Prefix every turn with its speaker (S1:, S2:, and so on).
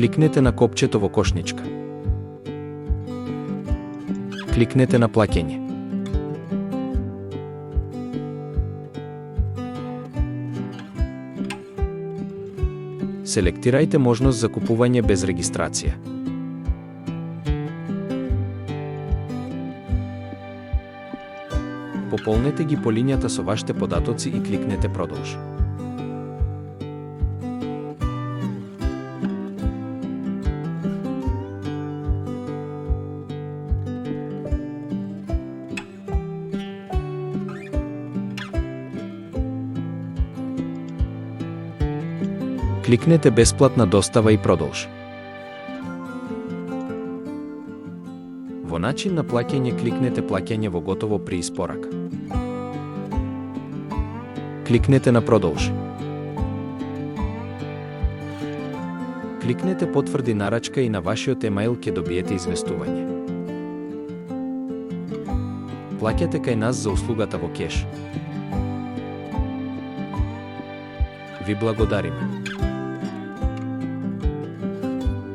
S1: Кликнете на копчето во кошничка. Кликнете на плаќање. Селектирајте можност за купување без регистрација. Пополнете ги полињата со вашите податоци и кликнете продолжи. Кликнете бесплатна достава и продолжи. Во начин на плаќање кликнете плаќање во готово при испорака. Кликнете на продолжи. Кликнете потврди нарачка и на вашиот емаил ќе добиете известување. Плаќате кај нас за услугата во кеш. Ви благодариме.